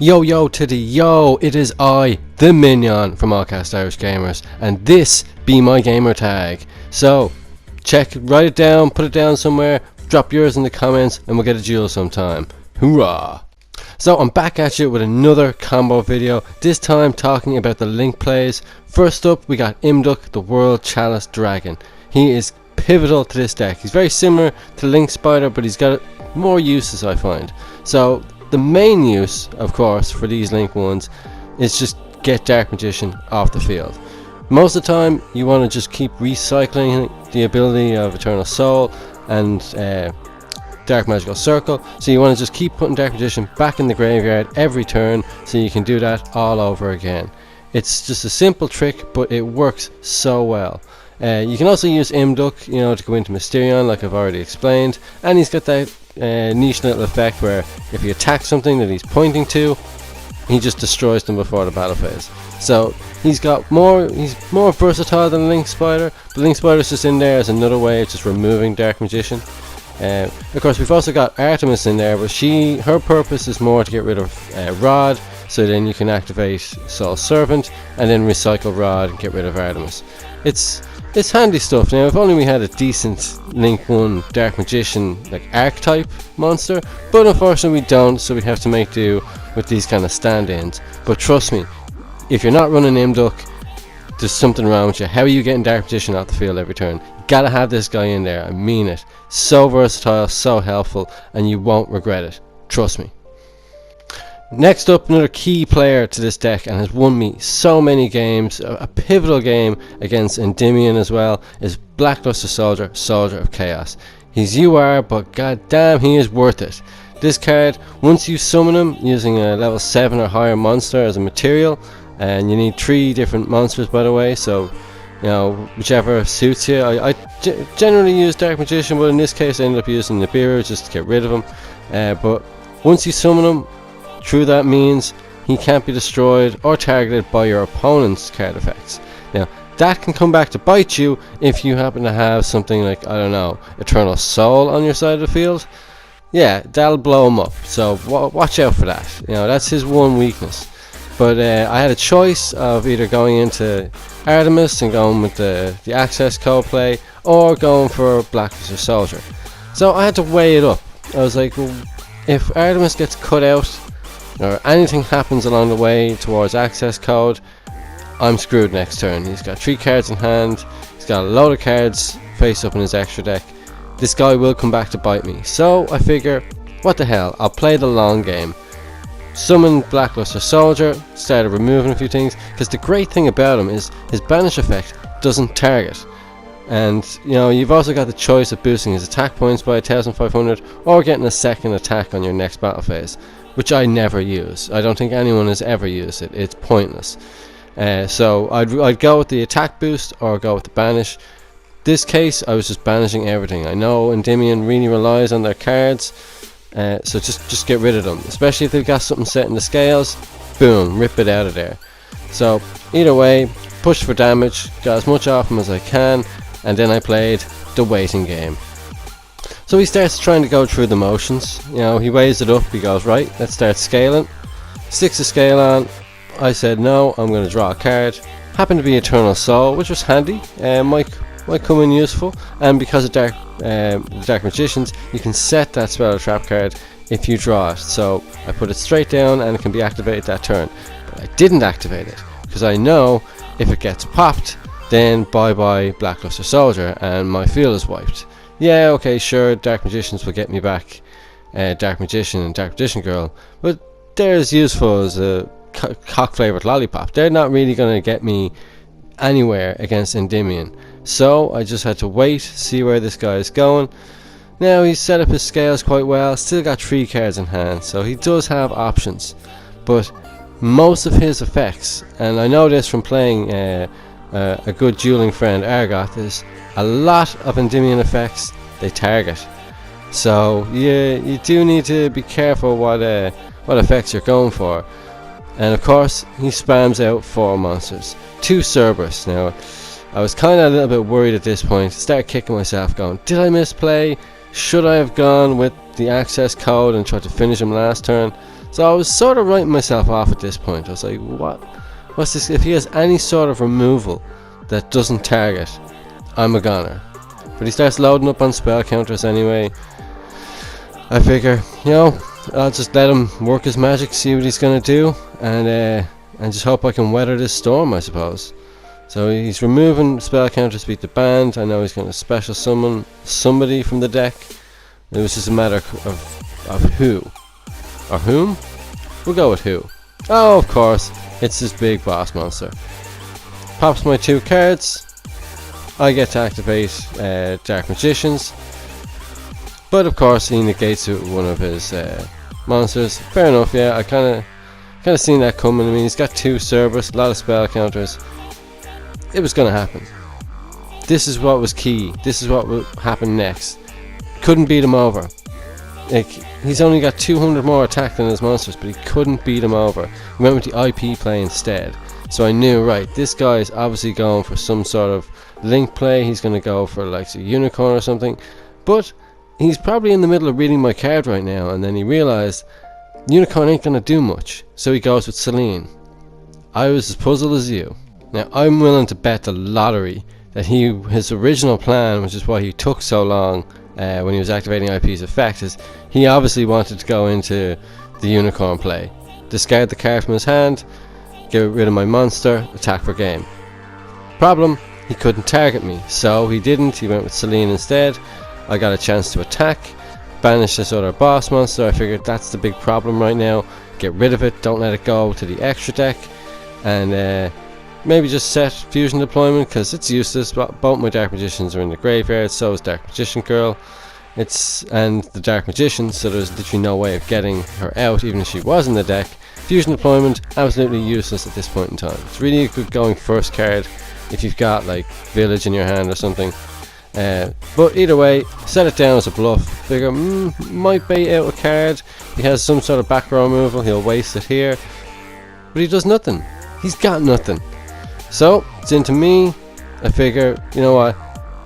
Yo to the yo, it is I, the Minyon from AllCast Irish Gamers, and this be my gamer tag. So, write it down, put it down somewhere, drop yours in the comments, and we'll get a duel sometime. Hoorah! So I'm back at you with another combo video, this time talking about the Link plays. First up, we got Imduk, the World Chalice Dragon. He is pivotal to this deck. He's very similar to Link Spider, but he's got more uses, I find. So the main use, of course, for these Link ones is just get Dark Magician off the field. Most of the time, you want to just keep recycling the ability of Eternal Soul and Dark Magical Circle, so you want to just keep putting Dark Magician back in the graveyard every turn, so you can do that all over again. It's just a simple trick, but it works so well. You can also use Imduk, to go into Mysterion, like I've already explained, and he's got that niche little effect where if you attack something that he's pointing to, he just destroys them before the battle phase. So he's more versatile than Link Spider, but Link Spider's just in there as another way of just removing Dark Magician. Of course, we've also got Artemis in there, but her purpose is more to get rid of Rod, so then you can activate Soul Servant and then recycle Rod and get rid of Artemis. It's handy stuff. Now, if only we had a decent Link 1 Dark Magician like archetype monster, but unfortunately we don't, so we have to make do with these kind of stand-ins. But trust me, if you're not running Imduk, there's something wrong with you. How are you getting Dark Magician off the field every turn? You gotta have this guy in there, I mean it. So versatile, so helpful, and you won't regret it. Trust me. Next up, another key player to this deck and has won me so many games, a pivotal game against Endymion as well, is Blackluster Soldier, Soldier of Chaos. He's UR, but goddamn he is worth it. This card, once you summon him using a level 7 or higher monster as a material, and you need 3 different monsters by the way, so whichever suits you. I generally use Dark Magician, but in this case I ended up using Nibiru just to get rid of him. But once you summon him, through that means he can't be destroyed or targeted by your opponent's card effects. Now that can come back to bite you if you happen to have something like, I don't know, Eternal Soul on your side of the field. Yeah, that'll blow him up, so watch out for that. That's his one weakness. But I had a choice of either going into Artemis and going with the access code play, or going for Blackluster Soldier. So I had to weigh it up. I was like, well, if Artemis gets cut out or anything happens along the way towards access code, I'm screwed next turn. He's got 3 cards in hand, he's got a load of cards face up in his extra deck. This guy will come back to bite me, so I figure, what the hell, I'll play the long game. Summon Blackluster Soldier, started removing a few things, because the great thing about him is his banish effect doesn't target. And you've also got the choice of boosting his attack points by 1500 or getting a second attack on your next battle phase, which I never use. I don't think anyone has ever used it. It's pointless. So I'd go with the attack boost or go with the banish. This case I was just banishing everything. I know Endymion really relies on their cards, so just get rid of them, especially if they've got something set in the scales. Boom, rip it out of there. So either way, push for damage, got as much off him as I can, and then I played the waiting game. So he starts trying to go through the motions. He weighs it up, he goes, right, let's start scaling. Sticks a scale on. I said no, I'm going to draw a card. Happened to be Eternal Soul, which was handy, might come in useful, and because of Dark Magicians, you can set that spell or trap card if you draw it. So I put it straight down and it can be activated that turn. But I didn't activate it, because I know if it gets popped, then bye bye Blackluster Soldier and my field is wiped. Yeah, okay, sure, Dark Magicians will get me back Dark Magician and Dark Magician Girl, but they're as useful as a cock flavoured lollipop. They're not really going to get me anywhere against Endymion. So I just had to wait, see where this guy is going. Now he's set up his scales quite well, still got 3 cards in hand, so he does have options. But most of his effects, and I know this from playing a good dueling friend, Argoth, is a lot of Endymion effects they target. So you do need to be careful what effects you're going for. And of course he spams out 4 monsters, 2 Cerberus. Now I was kind of a little bit worried at this point, started kicking myself going, did I misplay? Should I have gone with the access code and tried to finish him last turn? So I was sort of writing myself off at this point. I was like, what's this? If he has any sort of removal that doesn't target, I'm a goner. But he starts loading up on spell counters anyway. I figure, I'll just let him work his magic, see what he's gonna do, and just hope I can weather this storm, I suppose. So he's removing spell counters to beat the band. I know he's going to special summon somebody from the deck. It was just a matter of who. Or whom? We'll go with who. Oh, of course, it's this big boss monster. Pops my 2 cards. I get to activate Dark Magicians. But of course he negates it with one of his monsters. Fair enough, yeah, I kind of seen that coming. I mean, he's got 2 Cerberus, a lot of spell counters. It was going to happen. This is what was key. This is what would happen next. Couldn't beat him over. Like, he's only got 200 more attack than his monsters, but he couldn't beat him over. He went with the IP play instead. So I knew, right, this guy is obviously going for some sort of link play. He's going to go for like a unicorn or something. But he's probably in the middle of reading my card right now, and then he realized unicorn ain't going to do much. So he goes with Selene. I was as puzzled as you. Now, I'm willing to bet the lottery that his original plan, which is why he took so long when he was activating IP's effect, is he obviously wanted to go into the unicorn play. Discard the card from his hand, get rid of my monster, attack for game. Problem, he couldn't target me, so he didn't. He went with Selene instead. I got a chance to attack, banish this other boss monster. I figured that's the big problem right now. Get rid of it, don't let it go to the extra deck, and maybe just set fusion deployment because it's useless. Both my Dark Magicians are in the graveyard, so is Dark Magician Girl. And the Dark Magician, so there's literally no way of getting her out even if she was in the deck. Fusion deployment, absolutely useless at this point in time. It's really a good going first card if you've got like Village in your hand or something. But either way, set it down as a bluff. Figure, might bait out a card. He has some sort of back row removal, he'll waste it here. But he does nothing. He's got nothing. So, it's into me. I figure, you know what,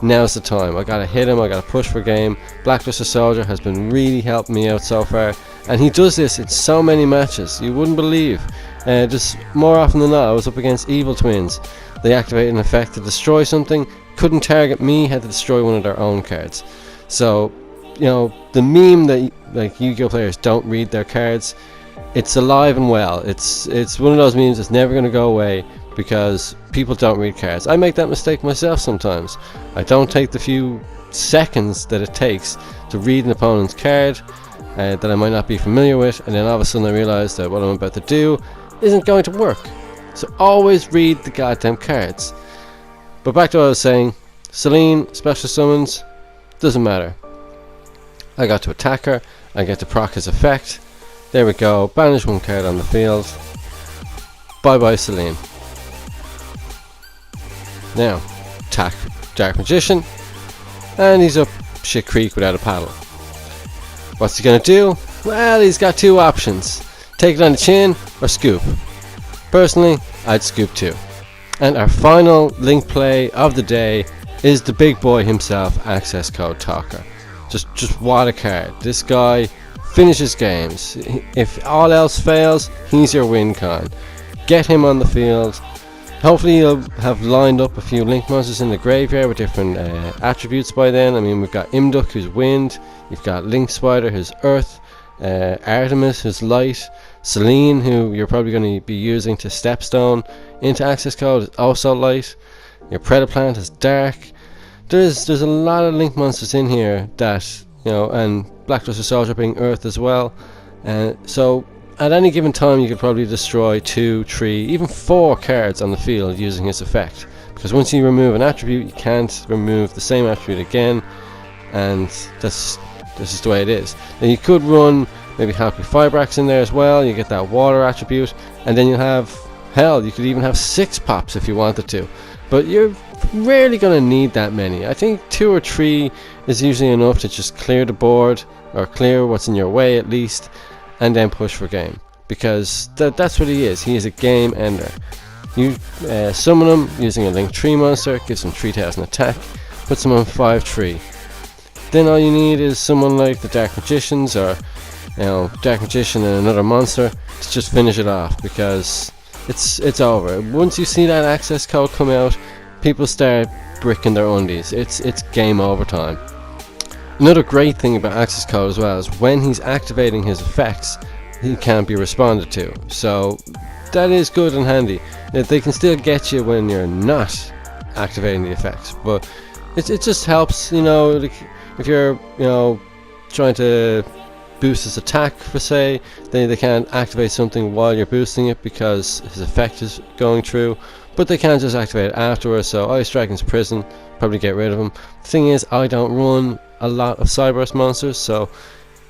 now's the time. I gotta hit him, I gotta push for game. Blackluster Soldier has been really helping me out so far. And he does this in so many matches, you wouldn't believe. Just more often than not, I was up against Evil Twins. They activated an effect to destroy something, couldn't target me, had to destroy one of their own cards. So, the meme that like Yu-Gi-Oh players don't read their cards, it's alive and well. It's one of those memes that's never going to go away because people don't read cards. I make that mistake myself sometimes. I don't take the few seconds that it takes to read an opponent's card that I might not be familiar with, and then all of a sudden I realize that what I'm about to do isn't going to work. So always read the goddamn cards. But back to what I was saying, Selene, special summons, doesn't matter. I got to attack her, I get to proc his effect. There we go, banish 1 card on the field. Bye bye Selene. Now, attack Dark Magician, and he's up shit creek without a paddle. What's he gonna do? Well, he's got 2 options. Take it on the chin, or scoop. Personally, I'd scoop too. And our final link play of the day is the big boy himself, Access Code Talker. Just what a card. This guy finishes games. If all else fails, he's your win con. Get him on the field. Hopefully you'll have lined up a few link monsters in the graveyard with different attributes by then. I mean, we've got Imduk, who's wind. You've got Link Spider, who's earth. Artemis, who's light. Selene, who you're probably going to be using to stepstone into access code, is also light. Your Predaplant is dark. There's a lot of link monsters in here that, and Blackluster Soldier being earth as well. So at any given time you could probably destroy 2, 3, even 4 cards on the field using his effect, because once you remove an attribute you can't remove the same attribute again, and that's just the way it is. Now you could run maybe Happy Fibrax in there as well, you get that water attribute, and then you have, hell, you could even have 6 pops if you wanted to, but you're rarely going to need that many. I think 2 or 3 is usually enough to just clear the board, or clear what's in your way at least, and then push for game, because that's what he is. He is a game ender. You summon him using a Link 3 monster, gives him 3000 attack, puts him on 5-3. Then all you need is someone like the Dark Magicians, or Dark Magician and another monster to just finish it off, because it's over. Once you see that access code come out, people start bricking their undies. It's game over time. Another great thing about access code as well is when he's activating his effects, he can't be responded to. So that is good and handy. They can still get you when you're not activating the effects, but it just helps. If you're trying to boost his attack, for say, they can't activate something while you're boosting it because his effect is going through, but they can just activate it afterwards. So Ice Dragon's Prison, probably get rid of him. The thing is, I don't run a lot of Cyberburst monsters, so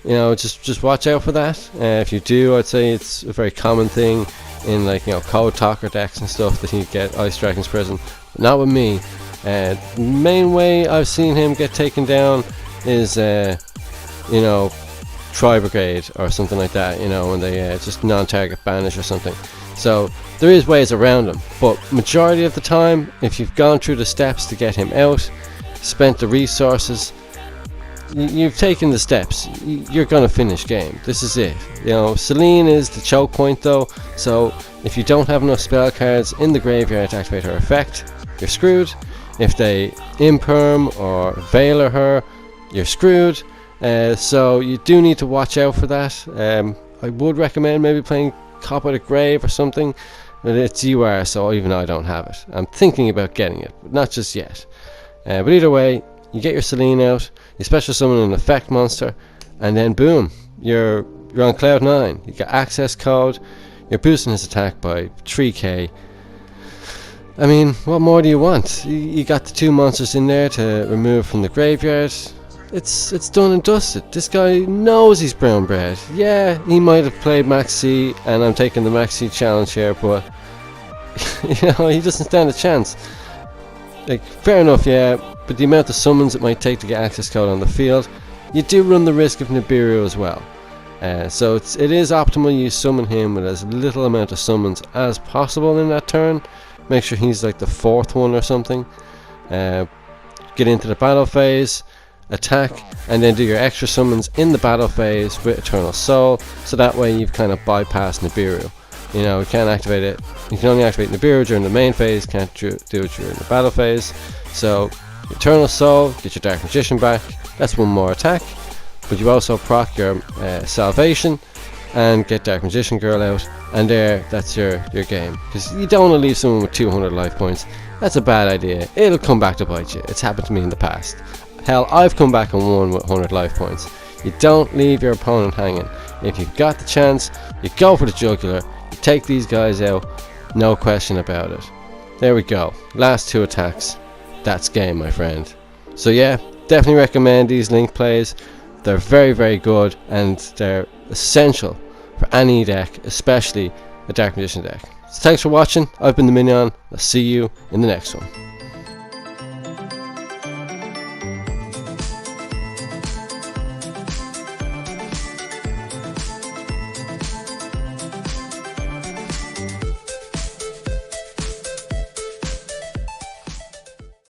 just watch out for that. If you do, I'd say it's a very common thing in Code Talker decks and stuff that he'd get Ice Dragon's Prison, but not with me. The main way I've seen him get taken down is Tri Brigade or something like that, when they just non-target banish or something. So there is ways around him, but majority of the time, if you've gone through the steps to get him out, spent the resources, you've taken the steps, you're gonna finish game. This is it. Selene is the choke point though, so if you don't have enough spell cards in the graveyard to activate her effect, you're screwed. If they imperm or veiler her, you're screwed. So you do need to watch out for that. I would recommend maybe playing Cop of the Grave or something, but it's UR, so even I don't have it. I'm thinking about getting it, but not just yet. But either way, you get your Selene out, you special summon an effect monster, and then boom, you're on cloud 9. You got access code, you're boosting his attack by 3k. I mean, what more do you want? You got the 2 monsters in there to remove from the graveyard. It's done and dusted. This guy knows he's brown bread. Yeah, he might have played Max C, and I'm taking the Max C challenge here, but he doesn't stand a chance. Fair enough, yeah, but the amount of summons it might take to get access code on the field, you do run the risk of Nibiru as well. So it is optimal you summon him with as little amount of summons as possible in that turn. Make sure he's like the 4th one or something. Get into the battle phase, attack, and then do your extra summons in the battle phase with Eternal Soul, so that way you've kind of bypassed Nibiru. You can't activate it. You can only activate Nibiru during the main phase, can't do it during the battle phase. So Eternal Soul, get your Dark Magician back, that's one more attack, but you also proc your Salvation and get Dark Magician Girl out, and that's your game. Because you don't want to leave someone with 200 life points. That's a bad idea. It'll come back to bite you. It's happened to me in the past. Hell, I've come back and won with 100 life points. You don't leave your opponent hanging. If you've got the chance, you go for the jugular, you take these guys out, no question about it. There we go. Last 2 attacks. That's game, my friend. So yeah, definitely recommend these link plays. They're very, very good, and they're essential for any deck, especially a Dark Magician deck. So thanks for watching. I've been the Minyon. I'll see you in the next one.